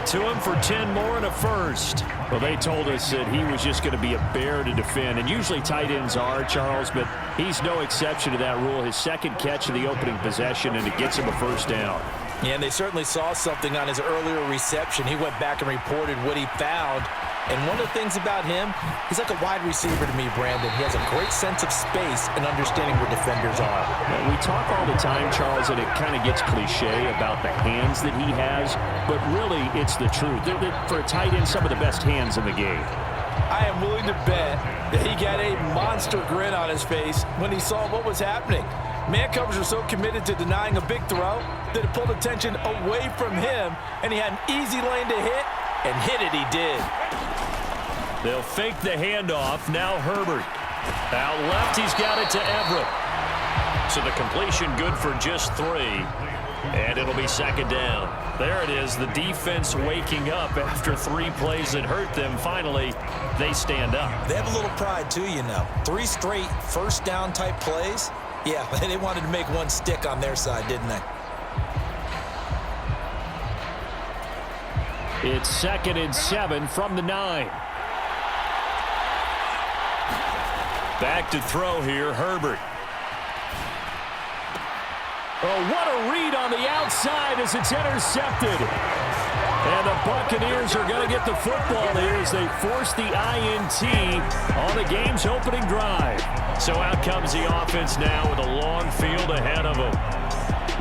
to him for 10 more and a first. Well, they told us that he was just going to be a bear to defend, and usually tight ends are, Charles, but he's no exception to that rule. His second catch of the opening possession, and it gets him a first down. Yeah, and they certainly saw something on his earlier reception. He went back and reported what he found. And one of the things about him, he's like a wide receiver to me, Brandon. He has a great sense of space and understanding where defenders are. We talk all the time, Charles, and it kind of gets cliche about the hands that he has, but really it's the truth. For a tight end, some of the best hands in the game. I am willing to bet that he got a monster grin on his face when he saw what was happening. Man coverage were so committed to denying a big throw that it pulled attention away from him, and he had an easy lane to hit, and hit it he did. They'll fake the handoff. Now Herbert. Out left, he's got it to Everett. So the completion good for just 3. And it'll be second down. There it is, the defense waking up after 3 plays that hurt them. Finally, they stand up. They have a little pride too, you know. 3 straight first down type plays. Yeah, they wanted to make one stick on their side, didn't they? It's 2nd and 7 from the 9. Back to throw here, Herbert. Oh, what a read on the outside as it's intercepted. And the Buccaneers are going to get the football here as they force the INT on the game's opening drive. So out comes the offense now with a long field ahead of them.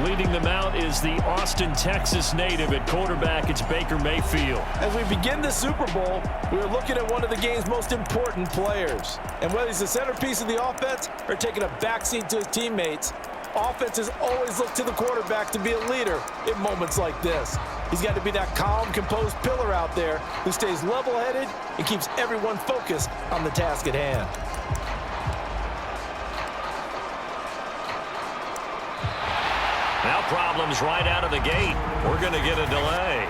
Leading them out is the Austin, Texas native. At quarterback, it's Baker Mayfield. As we begin the Super Bowl, we're looking at one of the game's most important players. And whether he's the centerpiece of the offense or taking a backseat to his teammates, offenses always look to the quarterback to be a leader in moments like this. He's got to be that calm, composed pillar out there who stays level-headed and keeps everyone focused on the task at hand. Now problems right out of the gate. We're going to get a delay.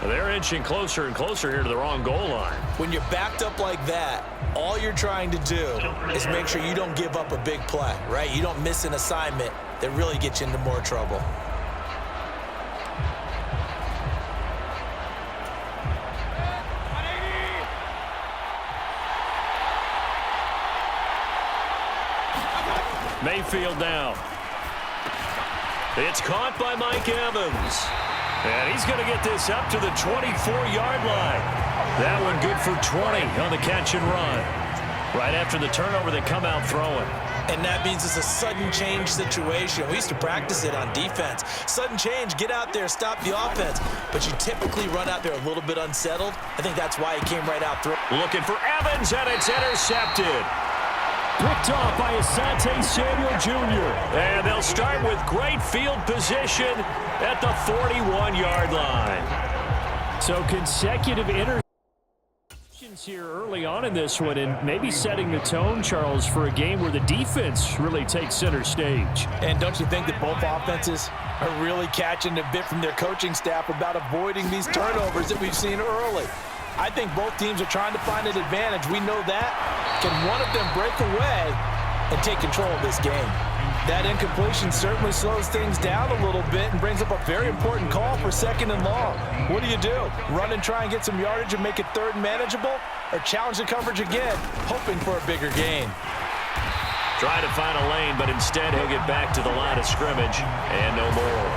They're inching closer and closer here to the wrong goal line. When you're backed up like that, all you're trying to do is make sure you don't give up a big play, right? You don't miss an assignment that really gets you into more trouble. Mayfield now. It's caught by Mike Evans. And he's going to get this up to the 24-yard line. That one good for 20 on the catch and run. Right after the turnover, they come out throwing. And that means it's a sudden change situation. We used to practice it on defense. Sudden change, get out there, stop the offense. But you typically run out there a little bit unsettled. I think that's why he came right out throwing. Looking for Evans, and it's intercepted. Picked off by Asante Samuel Jr. And they'll start with great field position at the 41-yard line. So consecutive interceptions here early on in this one, and maybe setting the tone, Charles, for a game where the defense really takes center stage. And don't you think that both offenses are really catching a bit from their coaching staff about avoiding these turnovers that we've seen early? I think both teams are trying to find an advantage. We know that. Can one of them break away and take control of this game? That incompletion certainly slows things down a little bit and brings up a very important call for 2nd and long. What do? Run and try and get some yardage and make it 3rd and manageable? Or challenge the coverage again, hoping for a bigger gain? Trying to find a lane, but instead he'll get back to the line of scrimmage and no more.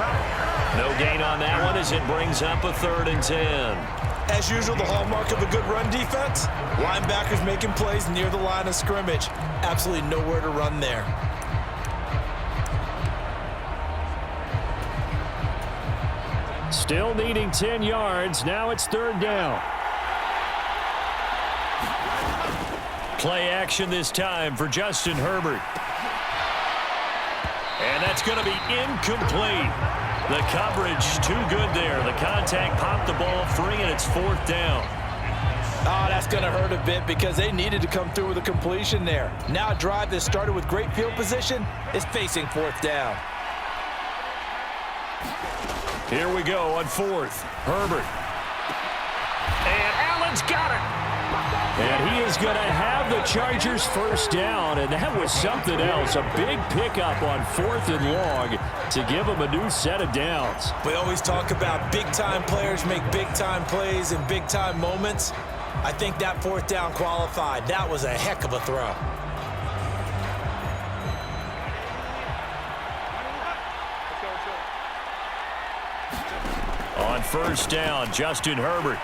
No gain on that one as it brings up a 3rd and 10. As usual, the hallmark of a good run defense, linebackers making plays near the line of scrimmage. Absolutely nowhere to run there. Still needing 10 yards. Now it's 3rd down. Play action this time for Justin Herbert. And that's going to be incomplete. The coverage too good there. The contact popped the ball free, and it's 4th down. Oh, that's going to hurt a bit because they needed to come through with a completion there. Now a drive that started with great field position is facing 4th down. Here we go on 4th. Herbert. And Allen's got it. And he is going to have give the Chargers first down, and that was something else. A big pickup on 4th and long to give them a new set of downs. We always talk about big-time players make big-time plays in big-time moments. I think that 4th down qualified. That was a heck of a throw. On first down, Justin Herbert.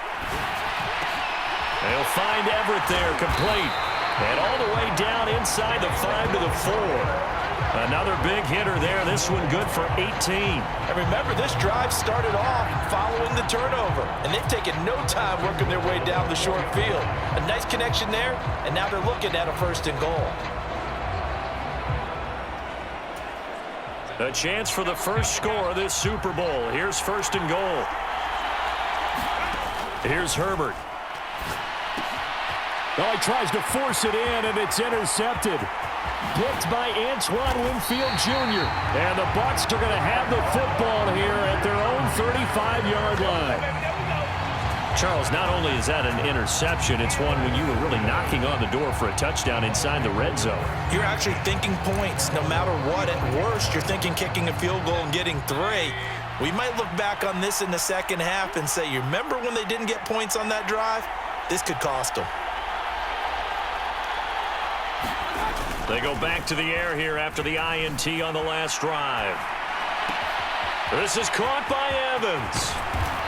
They'll find Everett there, complete. And all the way down inside the 5 to the 4. Another big hitter there. This one good for 18. And remember, this drive started off following the turnover. And they've taken no time working their way down the short field. A nice connection there, and now they're looking at a 1st and goal. A chance for the first score of this Super Bowl. Here's 1st and goal. Here's Herbert. Oh, he tries to force it in, and it's intercepted. Picked by Antoine Winfield Jr. And the Bucs are going to have the football here at their own 35-yard line. Charles, not only is that an interception, it's one when you were really knocking on the door for a touchdown inside the red zone. You're actually thinking points. No matter what, at worst, you're thinking kicking a field goal and getting 3. We might look back on this in the second half and say, you remember when they didn't get points on that drive? This could cost them. They go back to the air here after the INT on the last drive. This is caught by Evans.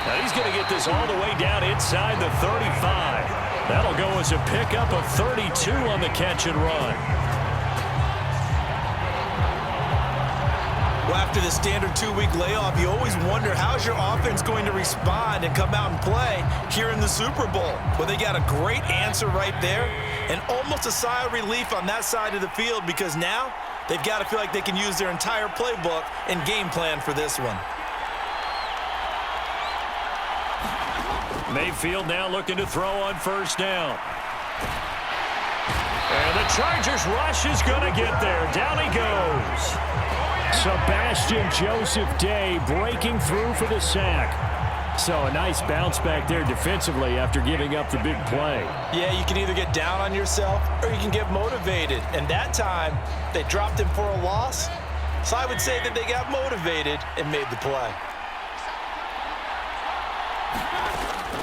Now he's going to get this all the way down inside the 35. That'll go as a pickup of 32 on the catch and run. Well, after the standard 2-week layoff, you always wonder how's your offense going to respond and come out and play here in the Super Bowl. Well, they got a great answer right there and almost a sigh of relief on that side of the field because now they've got to feel like they can use their entire playbook and game plan for this one. Mayfield now looking to throw on first down. And the Chargers rush is going to get there. Down he goes. Sebastian Joseph Day breaking through for the sack. So a nice bounce back there defensively after giving up the big play. Yeah, you can either get down on yourself or you can get motivated. And that time, they dropped him for a loss. So I would say that they got motivated and made the play.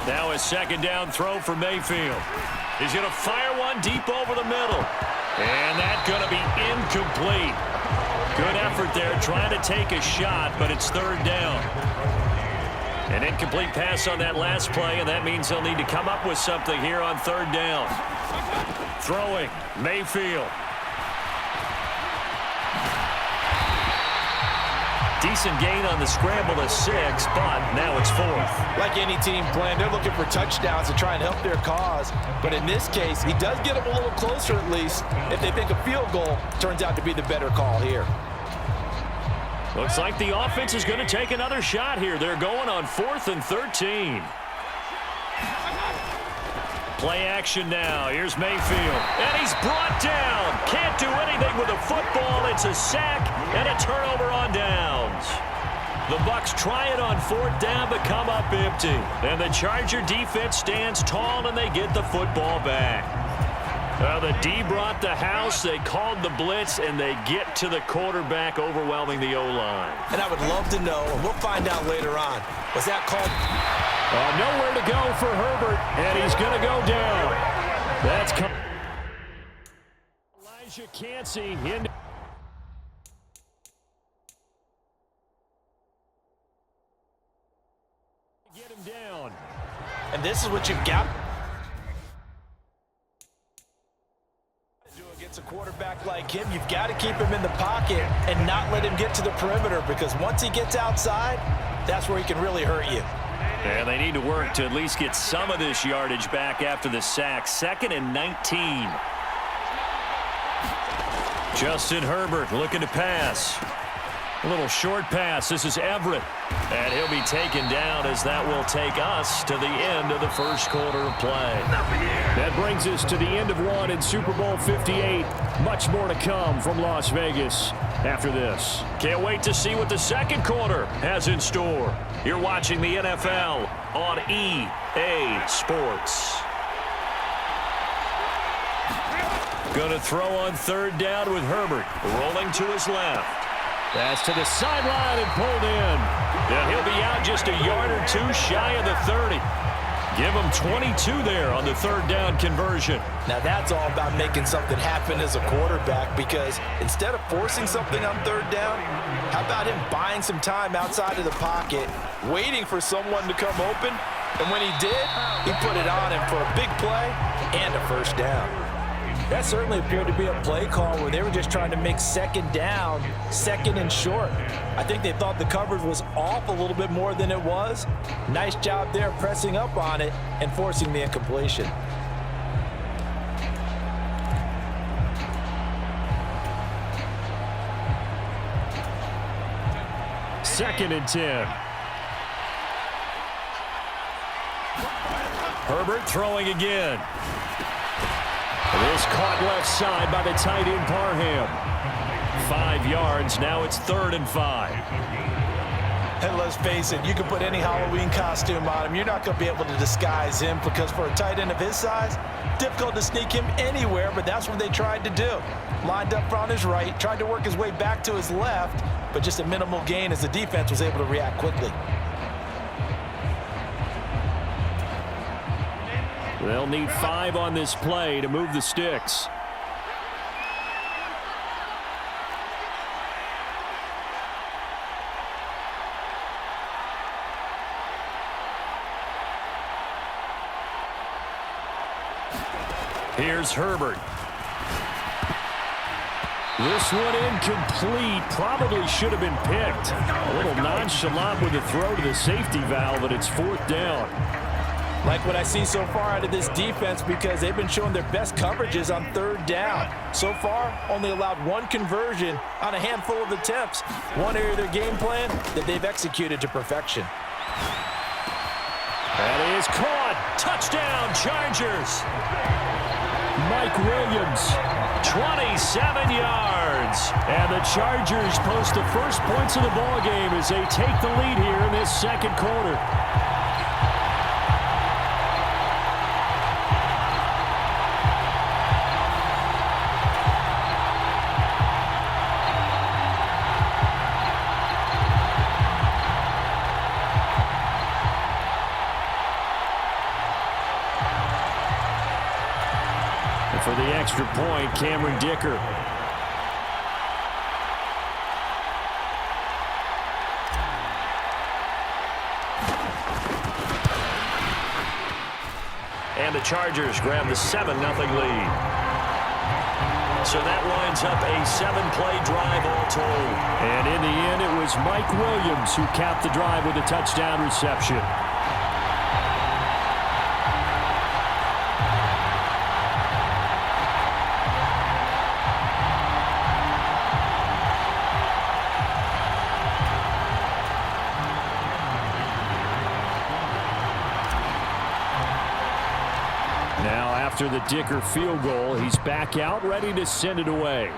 Now a second down throw for Mayfield. He's going to fire one deep over the middle. And that's going to be incomplete. Good effort there trying to take a shot, but it's 3rd down. An incomplete pass on that last play, and that means they'll need to come up with something here on 3rd down. Throwing, Mayfield. Decent gain on the scramble to 6, but now it's 4th. Like any team playing, they're looking for touchdowns to try and help their cause. But in this case, he does get them a little closer at least if they think a field goal turns out to be the better call here. Looks like the offense is going to take another shot here. They're going on 4th and 13. Play action now. Here's Mayfield. And he's brought down. Can't do anything with the football. It's a sack and a turnover on downs. The Bucs try it on 4th down but come up empty. And the Charger defense stands tall and they get the football back. The D brought the house. They called the blitz and they get to the quarterback, overwhelming the O-line. And I would love to know, and we'll find out later on, was that called? Nowhere to go for Herbert, and he's going to go down. That's Elijah Cansey in. Get him down. And this is what you've got. Against a quarterback like him, you've got to keep him in the pocket and not let him get to the perimeter because once he gets outside, that's where he can really hurt you. And they need to work to at least get some of this yardage back after the sack. 2nd and 19. Justin Herbert looking to pass. A little short pass. This is Everett. And he'll be taken down as that will take us to the end of the first quarter of play. That brings us to the end of one in Super Bowl 58. Much more to come from Las Vegas after this. Can't wait to see what the second quarter has in store. You're watching the NFL on EA Sports. Going to throw on third down with Herbert. Rolling to his left. That's to the sideline and pulled in. And he'll be out just a yard or two shy of the 30. Give him 22 there on the third down conversion. Now that's all about making something happen as a quarterback, because instead of forcing something on third down, how about him buying some time outside of the pocket, waiting for someone to come open, and when he did, he put it on him for a big play and a first down. That certainly appeared to be a play call where they were just trying to make second down, second and short. I think they thought the coverage was off a little bit more than it was. Nice job there pressing up on it and forcing the incompletion. Second and 10. Herbert throwing again. This caught left side by the tight end Parham. 5 yards. Now it's 3rd and 5. And let's face it, you can put any Halloween costume on him. You're not going to be able to disguise him, because for a tight end of his size, difficult to sneak him anywhere, but that's what they tried to do. Lined up on his right, tried to work his way back to his left, but just a minimal gain as the defense was able to react quickly. They'll need 5 on this play to move the sticks. Here's Herbert. This one incomplete. Probably should have been picked. A little nonchalant with the throw to the safety valve, but it's 4th down. Like what I see so far out of this defense, because they've been showing their best coverages on third down. So far, only allowed 1 conversion on a handful of attempts. One area of their game plan that they've executed to perfection. That is caught. Touchdown, Chargers. Mike Williams, 27 yards. And the Chargers post the first points of the ballgame as they take the lead here in this second quarter. For the extra point, Cameron Dicker. And the Chargers grab the 7-0 lead. So that winds up a 7-play drive all told. And in the end, it was Mike Williams who capped the drive with a touchdown reception. After the Dicker field goal, he's back out, ready to send it away.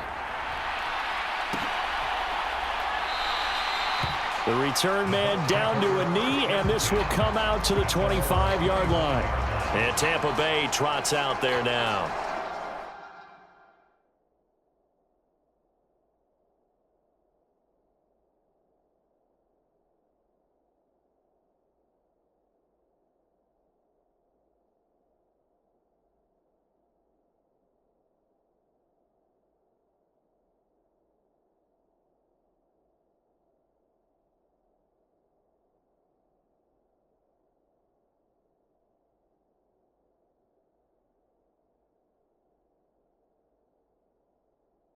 The return man down to a knee, and this will come out to the 25-yard line. And Tampa Bay trots out there now.